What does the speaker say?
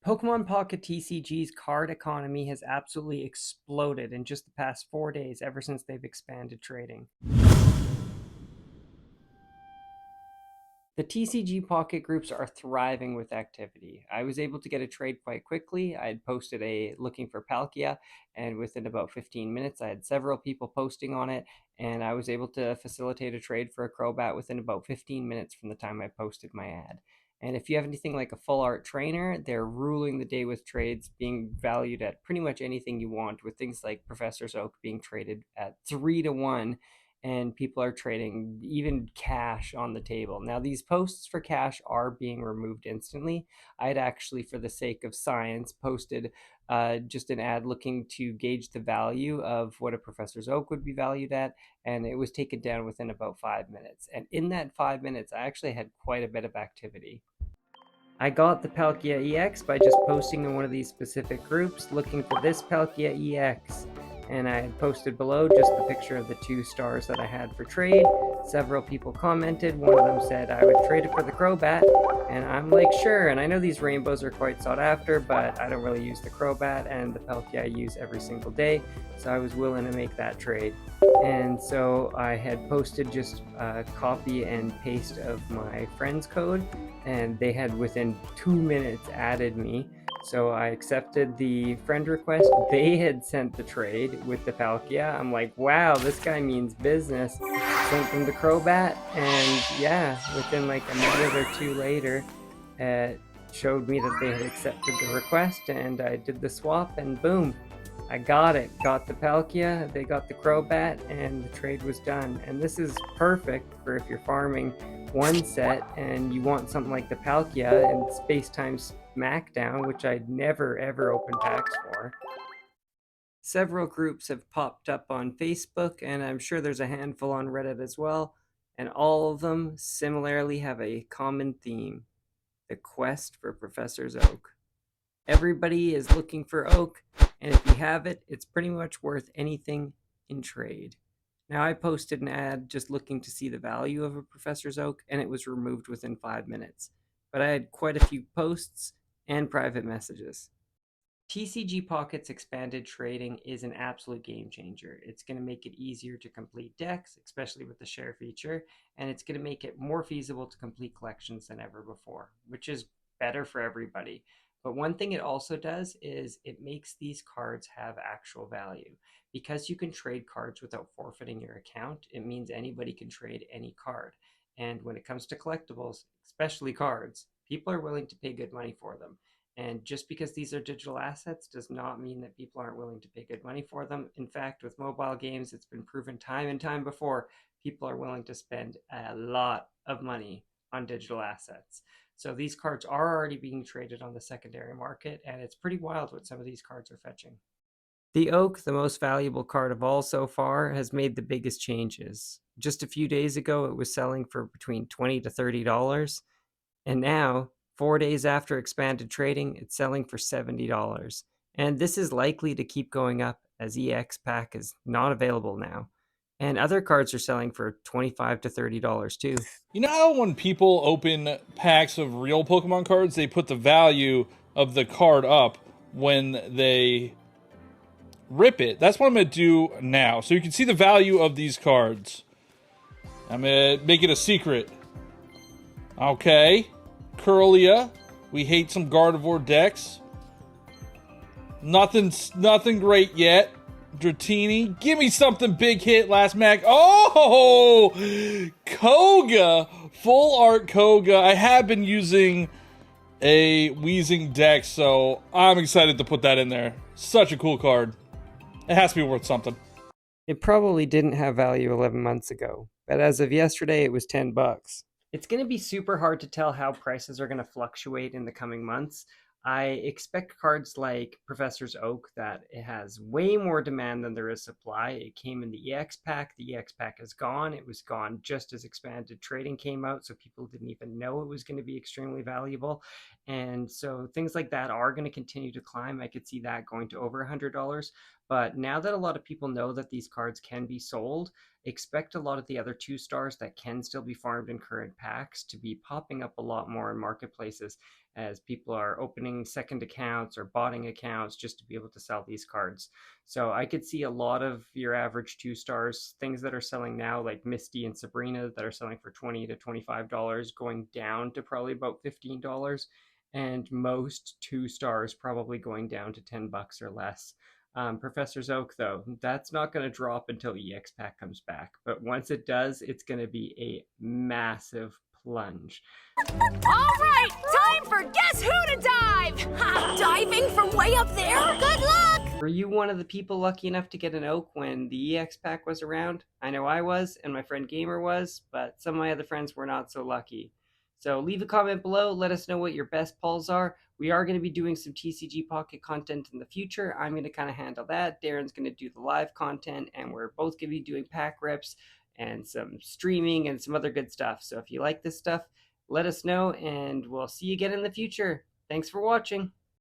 Pokemon Pocket TCG's card economy has absolutely exploded in just the past 4 days ever since they've expanded trading. The TCG Pocket groups are thriving with activity. I was able to get a trade quite quickly. I had posted a looking for Palkia, and within about 15 minutes, I had several people posting on it, and I was able to facilitate a trade for a Crobat within about 15 minutes from the time I posted my ad. And if you have anything like a full art trainer, they're ruling the day with trades being valued at pretty much anything you want, with things like Professor's Oak being traded at 3 to 1, and people are trading even cash on the table. Now, these posts for cash are being removed instantly. I'd actually, for the sake of science, posted just an ad looking to gauge the value of what a Professor's Oak would be valued at, and it was taken down within about 5 minutes. And in that 5 minutes, I actually had quite a bit of activity. I got the Palkia EX by just posting in one of these specific groups looking for this Palkia EX. And I had posted below just the picture of the 2 stars that I had for trade. Several people commented. One of them said I would trade it for the Crobat. And I'm like, sure. And I know these rainbows are quite sought after, but I don't really use the Crobat, and the Palkia I use every single day. So I was willing to make that trade. And so I had posted just a copy and paste of my friend's code, and they had within 2 minutes added me. So I accepted the friend request. They had sent the trade with the Palkia. I'm like, wow, this guy means business. Sent them the Crobat, and yeah, within like a minute or two later, it showed me that they had accepted the request, and I did the swap, and boom, I got it. Got the Palkia, they got the Crobat, and the trade was done. And this is perfect for if you're farming one set and you want something like the Palkia and Space Time Smackdown, which I'd never ever open packs for. Several groups have popped up on Facebook, and I'm sure there's a handful on Reddit as well, and all of them similarly have a common theme: the quest for Professor's Oak. Everybody is looking for Oak, and if you have it, it's pretty much worth anything in trade. Now, I posted an ad just looking to see the value of a Professor's Oak, and it was removed within 5 minutes. But I had quite a few posts and private messages. TCG Pocket's expanded trading is an absolute game changer. It's going to make it easier to complete decks, especially with the share feature, and it's going to make it more feasible to complete collections than ever before, which is better for everybody. But one thing it also does is it makes these cards have actual value. Because you can trade cards without forfeiting your account, it means anybody can trade any card. And when it comes to collectibles, especially cards, people are willing to pay good money for them. And just because these are digital assets does not mean that people aren't willing to pay good money for them. In fact, with mobile games, it's been proven time and time before, people are willing to spend a lot of money on digital assets. So these cards are already being traded on the secondary market, and it's pretty wild what some of these cards are fetching. The Oak, the most valuable card of all so far, has made the biggest changes. Just a few days ago, it was selling for between $20 to $30. And now, 4 days after expanded trading, it's selling for $70. And this is likely to keep going up as EX Pack is not available now. And other cards are selling for $25 to $30 too. You know how when people open packs of real Pokemon cards, they put the value of the card up when they rip it? That's what I'm going to do now. So you can see the value of these cards. I'm going to make it a secret. Okay. Curlia. We hate some Gardevoir decks. Nothing great yet. Dratini. Give me something big hit last mag. Oh! Koga. Full art Koga. I have been using a Wheezing deck, so I'm excited to put that in there. Such a cool card. It has to be worth something. It probably didn't have value 11 months ago, but as of yesterday, it was $10. It's going to be super hard to tell how prices are going to fluctuate in the coming months. I expect cards like Professor's Oak that it has way more demand than there is supply. It came in the EX pack. The EX pack is gone. It was gone just as expanded trading came out, so people didn't even know it was going to be extremely valuable. And so things like that are going to continue to climb. I could see that going to over $100. But now that a lot of people know that these cards can be sold, expect a lot of the other 2 stars that can still be farmed in current packs to be popping up a lot more in marketplaces. as people are opening second accounts or botting accounts just to be able to sell these cards. So I could see a lot of your average 2 stars, things that are selling now, like Misty and Sabrina, that are selling for $20 to $25, going down to probably about $15, and most 2 stars probably going down to $10 or less. Professor's Oak, though, that's not going to drop until EX Pack comes back. But once it does, it's going to be a massive plunge. All right, time for Guess Who to Dive! Diving from way up there? Good luck! Were you one of the people lucky enough to get an Oak when the EX Pack was around? I know I was, and my friend Gamer was, but some of my other friends were not so lucky. So leave a comment below, let us know what your best pulls are. We are going to be doing some TCG Pocket content in the future. I'm going to kind of handle that. Darren's going to do the live content, and we're both going to be doing pack rips and some streaming and some other good stuff. So if you like this stuff, let us know, and we'll see you again in the future. Thanks for watching.